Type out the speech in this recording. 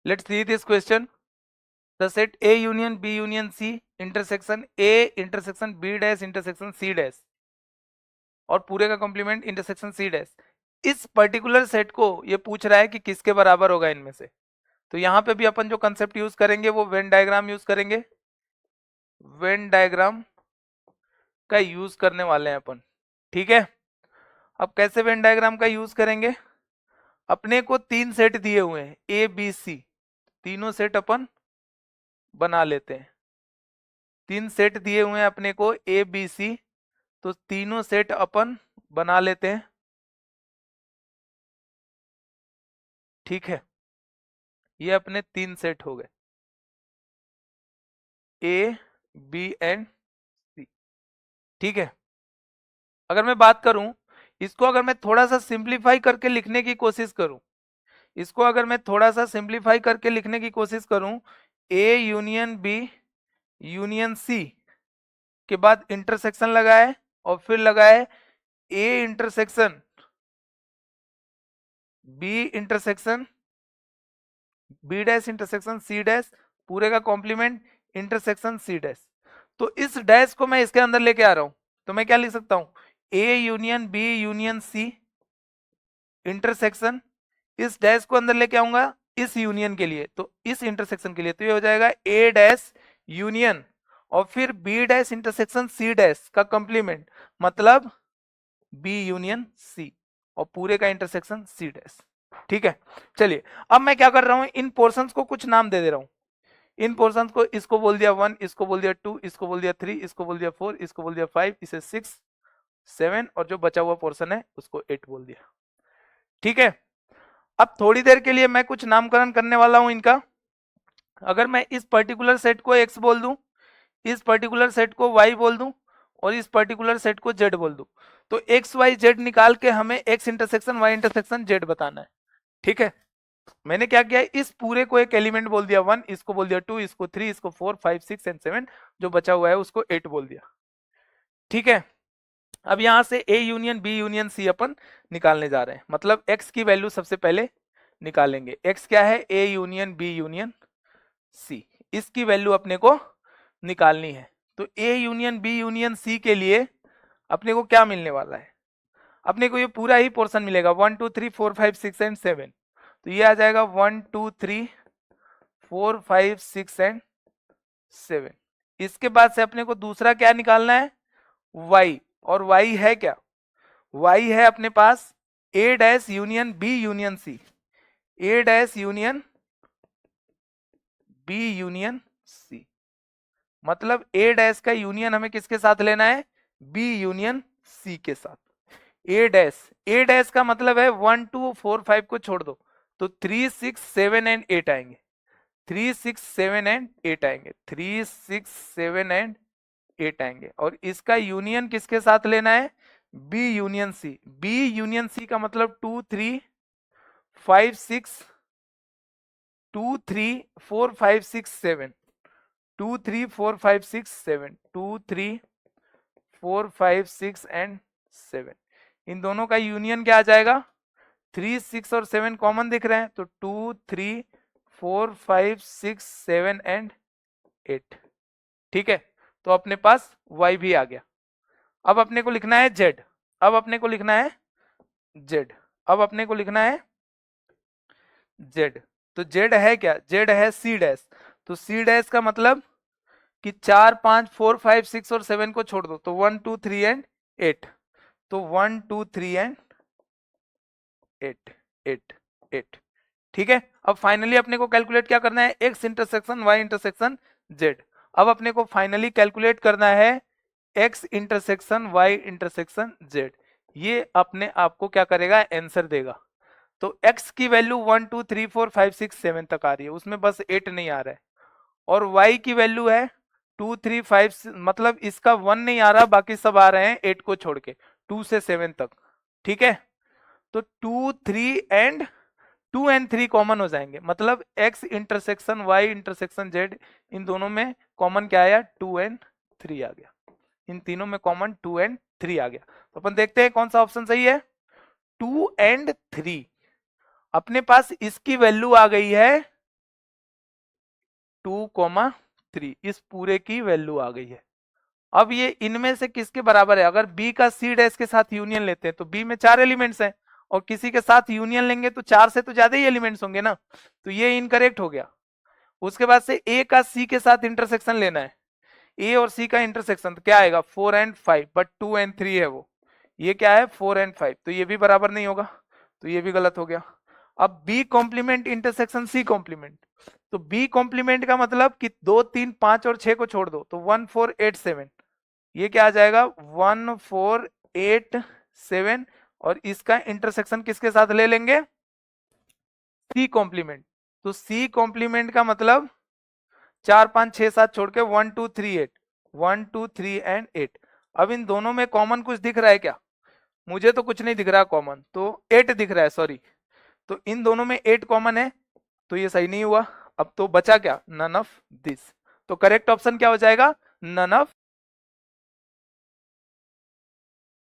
Let's see this question. The set A union B union C intersection A intersection B dash intersection C dash और पूरे का complement intersection C dash, इस particular set को ये पूछ रहा है कि किसके बराबर होगा इनमें से। तो यहाँ पे भी अपन जो कंसेप्ट यूज करेंगे वो वेन डायग्राम यूज करेंगे। वेन डायग्राम का यूज करने वाले हैं अपन, ठीक है। अब कैसे वेन डायग्राम का यूज करेंगे, अपने को तीन सेट दिए हुए हैं ए बी सी, तीनों सेट अपन बना लेते हैं। तीन सेट दिए हुए हैं अपने को ए बी सी, तो तीनों सेट अपन बना लेते हैं, ठीक है। ये अपने तीन सेट हो गए ए बी एंड सी, ठीक है। अगर मैं बात करूं, इसको अगर मैं थोड़ा सा सिंप्लीफाई करके लिखने की कोशिश करूं, इसको अगर मैं थोड़ा सा सिंप्लीफाई करके लिखने की कोशिश करूं, A union B union C के बाद इंटरसेक्शन लगाए और फिर लगाए A intersection B intersection B dash intersection C dash, पूरे का कॉम्प्लीमेंट इंटरसेक्शन सी डैश। तो इस डैश को मैं इसके अंदर लेके आ रहा हूं, तो मैं क्या लिख सकता हूं, A union B union C intersection, इस डैश को अंदर लेके आऊंगा इस यूनियन के लिए, तो इस इंटरसेक्शन के लिए तो ये हो जाएगा ए डैश यूनियन और फिर B dash intersection C dash का कंप्लीमेंट, मतलब बी यूनियन सी और पूरे का इंटरसेक्शन सी डैश, ठीक है। चलिए अब मैं क्या कर रहा हूं, इन पोर्शंस को कुछ नाम दे दे रहा हूं। इन पोर्शंस को, इसको बोल दिया 1, इसको बोल दिया 2, इसको बोल दिया 3, इसको बोल दिया 4, इसको बोल दिया 5, इसे 6 7 और जो बचा हुआ पोर्शन है उसको 8 बोल दिया, ठीक है। अब थोड़ी देर के लिए मैं कुछ नामकरण करने वाला हूं इनका। अगर मैं इस पर्टिकुलर सेट को x बोल दूं, इस पर्टिकुलर सेट को y बोल दूं और इस पर्टिकुलर सेट को z बोल दूं, तो x y z निकाल के हमें x intersection y intersection z बताना है, ठीक है। मैंने क्या किया, इस पूरे को एक एलिमेंट बोल दिया 1, इसको बोल दिया 2, इसको 3, इसको 4 5 6 एंड 7, जो बचा हुआ है उसको 8 बोल दिया, ठीक है। अब यहां से A union B union C अपन निकालने जा रहे हैं, मतलब x की वैल्यू सबसे पहले निकालेंगे। x क्या है, A union B union C, इसकी वैल्यू अपने को निकालनी है। तो A union B union C के लिए अपने को क्या मिलने वाला है, अपने को ये पूरा ही पोर्शन मिलेगा 1 2 3 4 5 6 एंड 7, तो ये आ जाएगा 1 2 3 4 5 6 एंड 7। इसके बाद से अपने को दूसरा क्या निकालना है, y, और y है क्या, y है अपने पास a dash union b union c, a dash union b union c, मतलब a डैश का यूनियन हमें किसके साथ लेना है, b यूनियन c के साथ। a डैश का मतलब है 1 2 4 5 को छोड़ दो तो 3 6 7 एंड 8 आएंगे, 3 6 7 एंड 8 आएंगे, 3 6 7 एंड 8 आएंगे। और इसका यूनियन किसके साथ लेना है, B union C, B union C का मतलब 2 3 5 6 2 3 4 5 6 7, 2 3 4 5 6 7, 2 3 4 5 6 एंड 7, इन दोनों का यूनियन क्या आ जाएगा, 3 6 और 7 कॉमन दिख रहे हैं, तो 2 3 4 5 6 7 एंड 8, ठीक है। तो अपने पास y भी आ गया। अब अपने को लिखना है z, अब अपने को लिखना है z, अब अपने को लिखना है z। तो z है क्या, z है c डैश, तो c डैश का मतलब कि 4 5 4 5 6 और 7 को छोड़ दो तो 1 2 3 एंड 8, तो 1 2 3 एंड 8 8 8, ठीक है। अब फाइनली अपने को कैलकुलेट क्या करना है, x intersection y intersection z। अब अपने को फाइनली कैलकुलेट करना है x intersection y intersection z, ये अपने आप को क्या करेगा, आंसर देगा। तो x की वैल्यू 1 2 3 4 5 6 7 तक आ रही है, उसमें बस 8 नहीं आ रहा है, और y की वैल्यू है 2 3 5, मतलब इसका 1 नहीं आ रहा, बाकी सब आ रहे हैं 8 को छोड़ के 2 से 7 तक, ठीक है। तो 2 3 एंड 2 एंड 3 कॉमन हो जाएंगे, मतलब x intersection y intersection z, इन दोनों में कॉमन क्या आया, 2 एंड 3 आ गया, इन तीनों में कॉमन 2 एंड 3 आ गया। तो अपन देखते हैं कौन सा ऑप्शन सही है, 2 एंड 3। अपने पास इसकी वैल्यू आ गई है 2,3 इस पूरे की वैल्यू आ गई है। अब ये इनमें से किसके बराबर है? अगर बी का सी डैश के साथ यूनियन लेते हैं तो बी में 4 एलिमेंट्स हैं और किसी के साथ यूनियन लेंगे तो 4 से तो ज्यादा ही एलिमेंट्स होंगे ना, तो ये इनकरेक्ट हो गया। उसके बाद से ए का सी के साथ इंटरसेक्शन लेना है, ए और सी का इंटरसेक्शन तो क्या आएगा 4 एंड 5, बट 2 एंड 3 है वो, ये क्या है 4 एंड 5, तो ये भी बराबर नहीं होगा, तो ये भी गलत हो गया। अब B complement intersection C complement, तो बी कॉम्प्लीमेंट का मतलब कि 2 3 5 और 6 को छोड़ दो तो 1 4 8 7, ये क्या आ जाएगा 1 4 8 7, और इसका इंटरसेक्शन किसके साथ ले लेंगे सी कॉम्प्लीमेंट, तो सी कॉम्प्लीमेंट का मतलब 4 5 6 7 छोड़ के 1 2 3 8, 1 2 3 एंड 8। अब इन दोनों में कॉमन कुछ दिख रहा है क्या? मुझे तो कुछ नहीं दिख रहा कॉमन, तो 8 दिख रहा है, सॉरी, तो इन दोनों में 8 कॉमन है, तो ये सही नहीं हुआ। अब तो बचा क्या, नन ऑफ दिस, तो करेक्ट ऑप्शन क्या हो जाएगा, नन ऑफ